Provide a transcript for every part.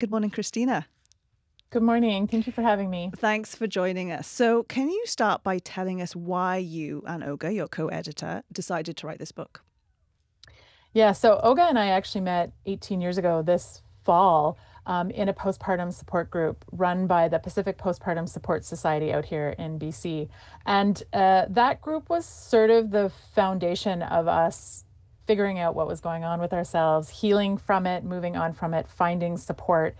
Good morning, Christina. Good morning. Thank you for having me. Thanks for joining us. So, can you start by telling us why you and Olga, your co editor, decided to write this book? Yeah, so Olga and I actually met 18 years ago this fall in a postpartum support group run by the Pacific Postpartum Support Society out here in BC. And that group was sort of the foundation of us figuring out what was going on with ourselves, healing from it, moving on from it, finding support.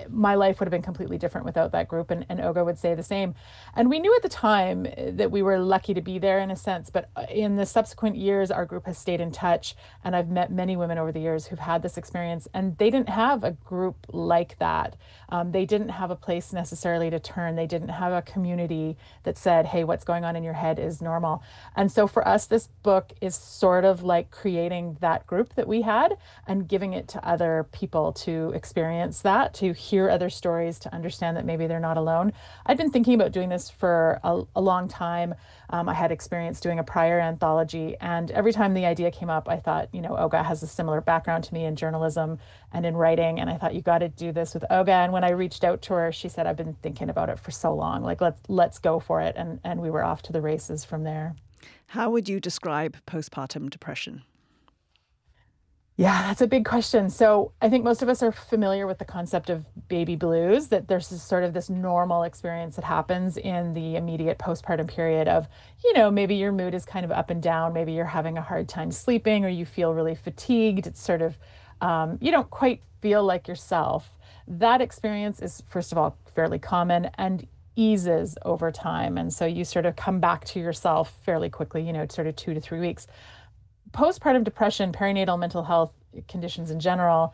My life would have been completely different without that group, and Olga would say the same. And we knew at the time that we were lucky to be there in a sense, but in the subsequent years, our group has stayed in touch. And I've met many women over the years who've had this experience, and they didn't have a group like that. They didn't have a place necessarily to turn. They didn't have a community that said, hey, what's going on in your head is normal. And so for us, this book is sort of like creating that group that we had and giving it to other people to experience that, to hear other stories, to understand that maybe they're not alone. I'd been thinking about doing this for a long time. I had experience doing a prior anthology, and every time the idea came up, I thought, Olga has a similar background to me in journalism and in writing, and I thought you got to do this with Olga. And when I reached out to her, she said, "I've been thinking about it for so long. Like let's go for it." And we were off to the races from there. How would you describe postpartum depression? Yeah, that's a big question. So I think most of us are familiar with the concept of baby blues, that there's sort of this normal experience that happens in the immediate postpartum period of, maybe your mood is kind of up and down, maybe you're having a hard time sleeping, or you feel really fatigued. It's sort of, you don't quite feel like yourself. That experience is, first of all, fairly common and eases over time. And so you sort of come back to yourself fairly quickly, sort of 2 to 3 weeks. Postpartum depression, perinatal mental health conditions in general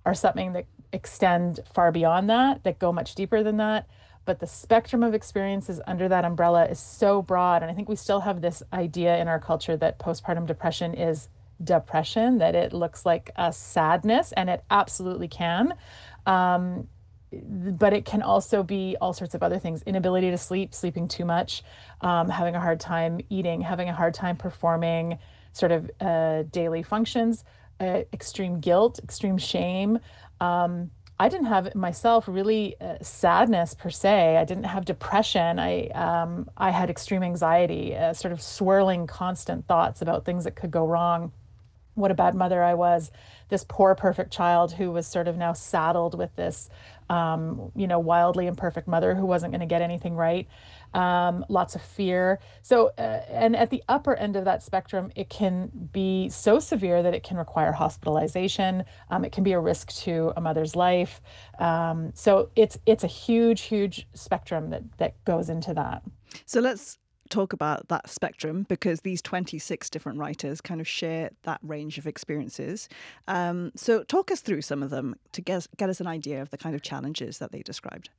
are something that extend far beyond that, that go much deeper than that. But the spectrum of experiences under that umbrella is so broad. And I think we still have this idea in our culture that postpartum depression is depression, that it looks like a sadness, and it absolutely can. Um, but it can also be all sorts of other things: inability to sleep, sleeping too much, having a hard time eating, having a hard time performing sort of daily functions, extreme guilt, extreme shame. I didn't have myself really sadness per se. I didn't have depression. I had extreme anxiety, sort of swirling, constant thoughts about things that could go wrong. What a bad mother I was, this poor perfect child who was sort of now saddled with this wildly imperfect mother who wasn't going to get anything right. Lots of fear. So and at the upper end of that spectrum, it can be so severe that it can require hospitalization. It can be a risk to a mother's life. So it's a huge spectrum that goes into that. So, let's talk about that spectrum because these 26 different writers kind of share that range of experiences. So, talk us through some of them to get us an idea of the kind of challenges that they described.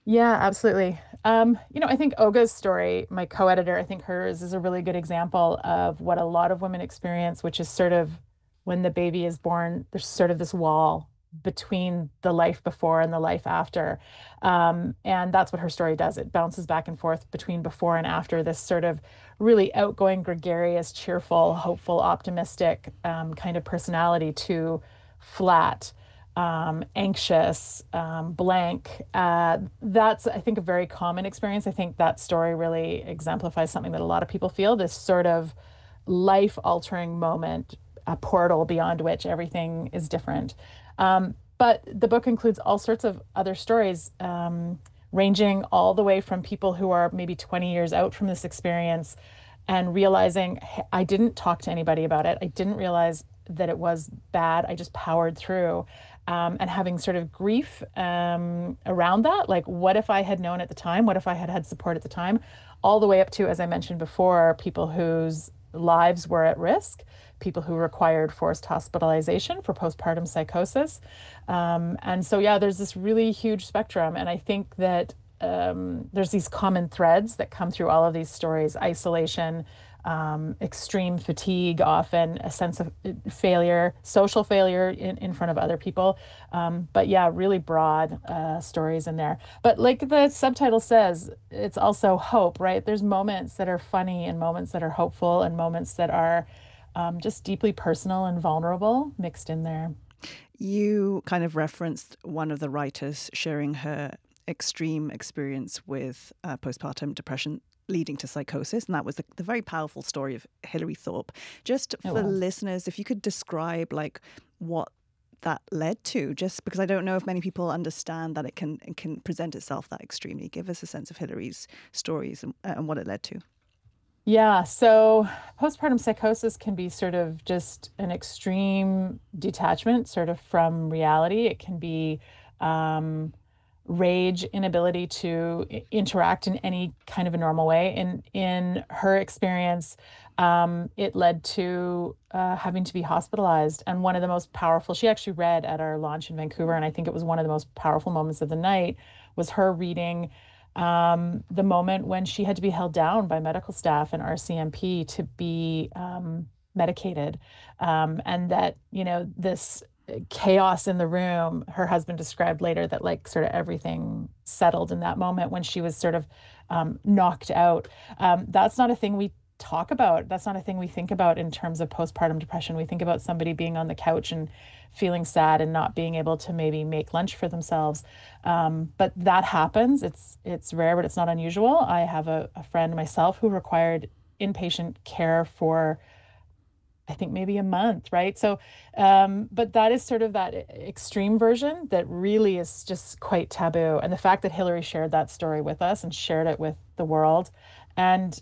Yeah, absolutely. I think Olga's story, my co-editor, I think hers is a really good example of what a lot of women experience, which is sort of when the baby is born, there's sort of this wall between the life before and the life after. And that's what her story does. It bounces back and forth between before and after, this sort of really outgoing, gregarious, cheerful, hopeful, optimistic kind of personality to flat, anxious, blank. That's, I think, a very common experience. I think that story really exemplifies something that a lot of people feel, this sort of life altering moment, a portal beyond which everything is different. But the book includes all sorts of other stories, ranging all the way from people who are maybe 20 years out from this experience and realizing, "Hey, I didn't talk to anybody about it. I didn't realize that it was bad. I just powered through." And having sort of grief around that. Like, what if I had known at the time? What if I had had support at the time? All the way up to, as I mentioned before, people whose lives were at risk, people who required forced hospitalization for postpartum psychosis. And so, yeah, there's this really huge spectrum. And I think that there's these common threads that come through all of these stories: isolation, extreme fatigue, often a sense of failure, social failure in front of other people. But yeah, really broad stories in there. But like the subtitle says, it's also hope, right? There's moments that are funny and moments that are hopeful and moments that are just deeply personal and vulnerable mixed in there. You kind of referenced one of the writers sharing her extreme experience with postpartum depression leading to psychosis, and that was the very powerful story of Hilary Thorpe. Just It for was. listeners, if you could describe like what that led to, just because I don't know if many people understand that it can present itself that extremely. Give us a sense of Hilary's stories and what it led to. Yeah, so postpartum psychosis can be sort of just an extreme detachment, sort of from reality. It can be um, rage, inability to interact in any kind of a normal way. In her experience, it led to having to be hospitalized. And one of the most powerful, she actually read at our launch in Vancouver, and I think it was one of the most powerful moments of the night, was her reading the moment when she had to be held down by medical staff and RCMP to be medicated. And that, this chaos in the room, her husband described later that like sort of everything settled in that moment when she was sort of knocked out. That's not a thing we talk about. That's not a thing we think about in terms of postpartum depression. We think about somebody being on the couch and feeling sad and not being able to maybe make lunch for themselves. But that happens. It's rare, but it's not unusual. I have a friend myself who required inpatient care for I think maybe a month, right? So, but that is sort of that extreme version that really is just quite taboo. And the fact that Hillary shared that story with us and shared it with the world, and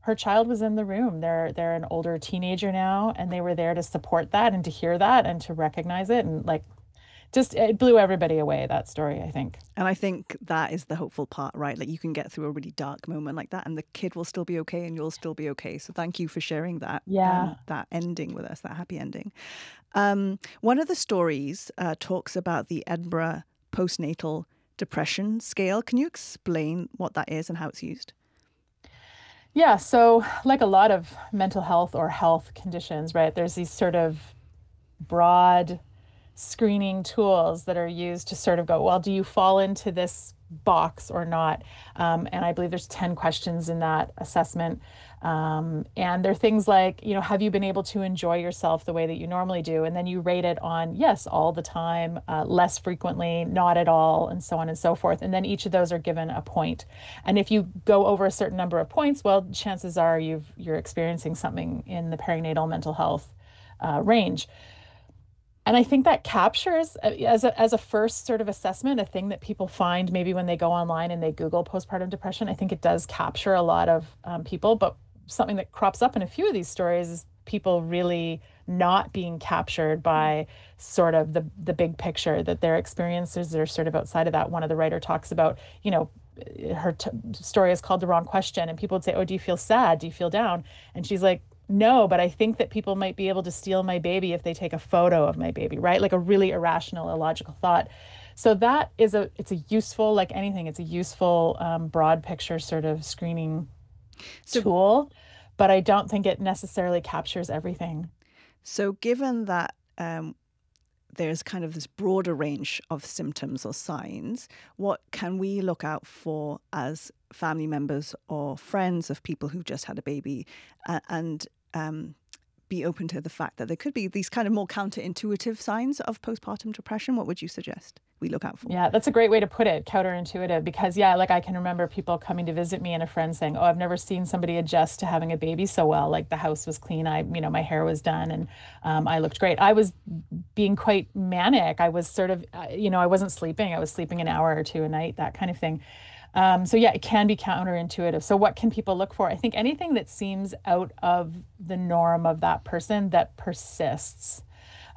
her child was in the room. They're an older teenager now, and they were there to support that and to hear that and to recognize it, and like just it blew everybody away, that story, I think. And I think that is the hopeful part, right? Like you can get through a really dark moment like that, and the kid will still be okay, and you'll still be okay. So thank you for sharing that Yeah. that ending with us, that happy ending. One of the stories talks about the Edinburgh postnatal depression scale. Can you explain what that is and how it's used? Yeah, so like a lot of mental health or health conditions, right? There's these sort of broad screening tools that are used to sort of go, well, do you fall into this box or not? And I believe there's 10 questions in that assessment. And there are things like, have you been able to enjoy yourself the way that you normally do? And then you rate it on yes, all the time, less frequently, not at all, and so on and so forth. And then each of those are given a point. And if you go over a certain number of points, well, chances are you're experiencing something in the perinatal mental health range. And I think that captures, as a first sort of assessment, a thing that people find maybe when they go online and they Google postpartum depression. I think it does capture a lot of people, but something that crops up in a few of these stories is people really not being captured by sort of the big picture, that their experiences are sort of outside of that. One of the writer talks about, her story is called The Wrong Question, and people would say, oh, do you feel sad? Do you feel down? And she's like, no, but I think that people might be able to steal my baby if they take a photo of my baby, right? Like a really irrational, illogical thought. So that is it's a useful, like anything, it's a useful broad picture sort of screening So, tool, but I don't think it necessarily captures everything. so given that there's kind of this broader range of symptoms or signs, what can we look out for as family members or friends of people who just had a baby, and be open to the fact that there could be these kind of more counterintuitive signs of postpartum depression? What would you suggest we look out for? Yeah, that's a great way to put it, counterintuitive, because yeah, like I can remember people coming to visit me and a friend saying, "Oh, I've never seen somebody adjust to having a baby so well. Like the house was clean, my hair was done, and I looked great." I was being quite manic. I was sort of, I wasn't sleeping. I was sleeping an hour or two a night, that kind of thing. So yeah, it can be counterintuitive. So what can people look for? I think anything that seems out of the norm of that person that persists.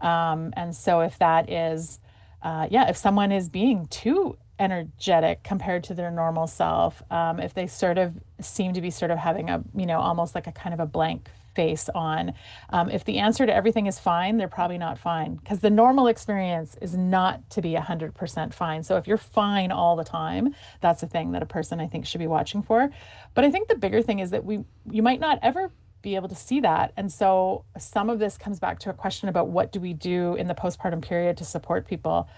And so if that is, if someone is being too energetic compared to their normal self, if they sort of seem to be sort of having a, almost like a kind of a blank face on, if the answer to everything is fine, they're probably not fine, because the normal experience is not to be 100% fine. So if you're fine all the time, that's a thing that a person I think should be watching for. But I think the bigger thing is that you might not ever be able to see that. And so some of this comes back to a question about what do we do in the postpartum period to support people.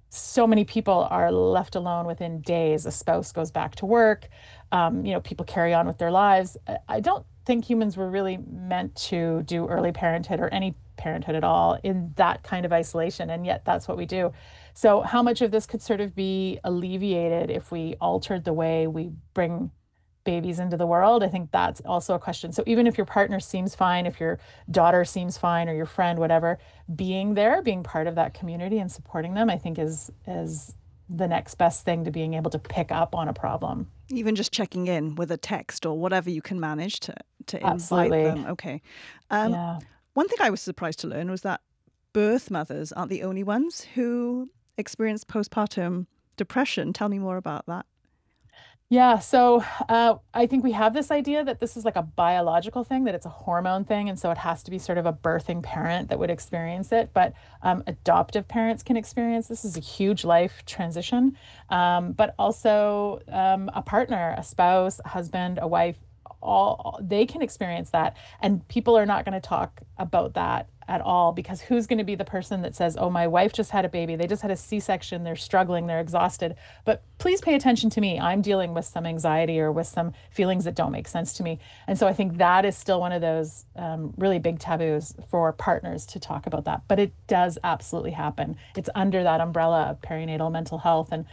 So many people are left alone within days. A spouse goes back to work. People carry on with their lives. I don't think humans were really meant to do early parenthood or any parenthood at all in that kind of isolation. And yet that's what we do. So how much of this could sort of be alleviated if we altered the way we bring babies into the world? I think that's also a question. So even if your partner seems fine, if your daughter seems fine or your friend, whatever, being there, being part of that community and supporting them, I think is the next best thing to being able to pick up on a problem. Even just checking in with a text or whatever you can manage to invite Absolutely. them. Okay. Um, Yeah. One thing I was surprised to learn was that birth mothers aren't the only ones who experience postpartum depression. Tell me more about that. Yeah, so I think we have this idea that this is like a biological thing, that it's a hormone thing, and so it has to be sort of a birthing parent that would experience it. But adoptive parents can experience this is a huge life transition, but also a partner, a spouse, a husband, a wife, all they can experience that, and people are not going to talk about that at all because who's going to be the person that says, "Oh, my wife just had a baby. They just had a C-section. They're struggling. They're exhausted." But please pay attention to me. I'm dealing with some anxiety or with some feelings that don't make sense to me. And so I think that is still one of those really big taboos for partners to talk about that. But it does absolutely happen. It's under that umbrella of perinatal mental health. And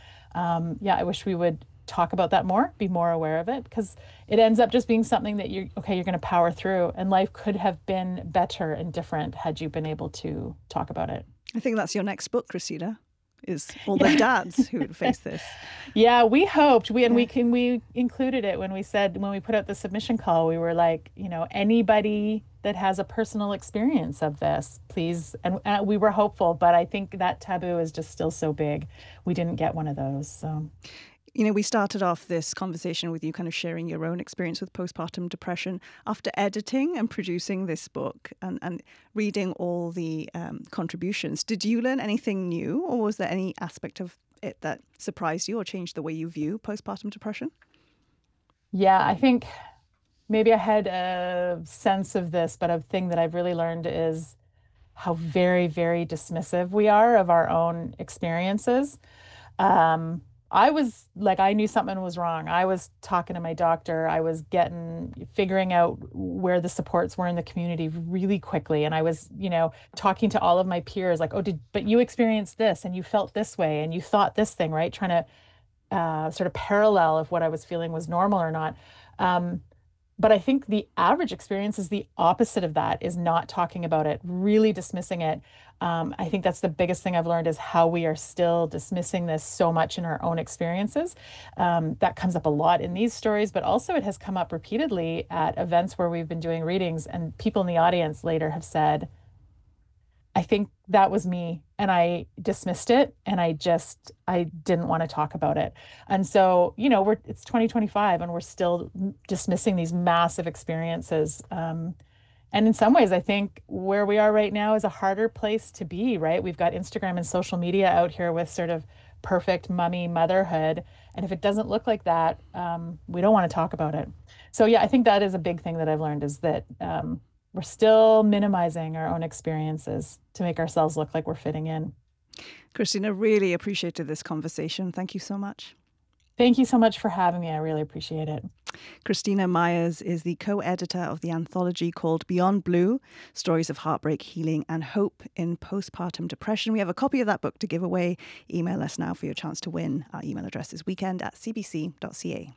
yeah, I wish we would talk about that more, be more aware of it, because it ends up just being something that you're going to power through. And life could have been better and different had you been able to talk about it. I think that's your next book, Christina, is all the Yeah. dads who would face this. Yeah, we hoped Yeah. we included it when we put out the submission call, we were like, anybody that has a personal experience of this, please. And we were hopeful, but I think that taboo is just still so big. We didn't get one of those. So We started off this conversation with you kind of sharing your own experience with postpartum depression. After editing and producing this book and reading all the contributions, did you learn anything new, or was there any aspect of it that surprised you or changed the way you view postpartum depression? yeah, I think maybe I had a sense of this, but a thing that I've really learned is how very, very dismissive we are of our own experiences. Um, I was like, I knew something was wrong. I was talking to my doctor. I was figuring out where the supports were in the community really quickly. And I was, talking to all of my peers like, oh, but you experienced this and you felt this way and you thought this thing, right? Trying to sort of parallel if what I was feeling was normal or not. Um, but I think the average experience is the opposite of that, is not talking about it, really dismissing it. I think that's the biggest thing I've learned is how we are still dismissing this so much in our own experiences. That comes up a lot in these stories, but also it has come up repeatedly at events where we've been doing readings, and people in the audience later have said, I think that was me and I dismissed it and I didn't want to talk about it. And so, it's 2025 and we're still dismissing these massive experiences. And in some ways, I think where we are right now is a harder place to be, right? We've got Instagram and social media out here with sort of perfect mummy motherhood. And if it doesn't look like that, we don't want to talk about it. So yeah, I think that is a big thing that I've learned is that we're still minimizing our own experiences to make ourselves look like we're fitting in. Christina, really appreciated this conversation. Thank you so much. Thank you so much for having me. I really appreciate it. Christina Myers is the co-editor of the anthology called Beyond Blue, Stories of Heartbreak, Healing and Hope in Postpartum Depression. We have a copy of that book to give away. Email us now for your chance to win. Our email address is weekend@cbc.ca.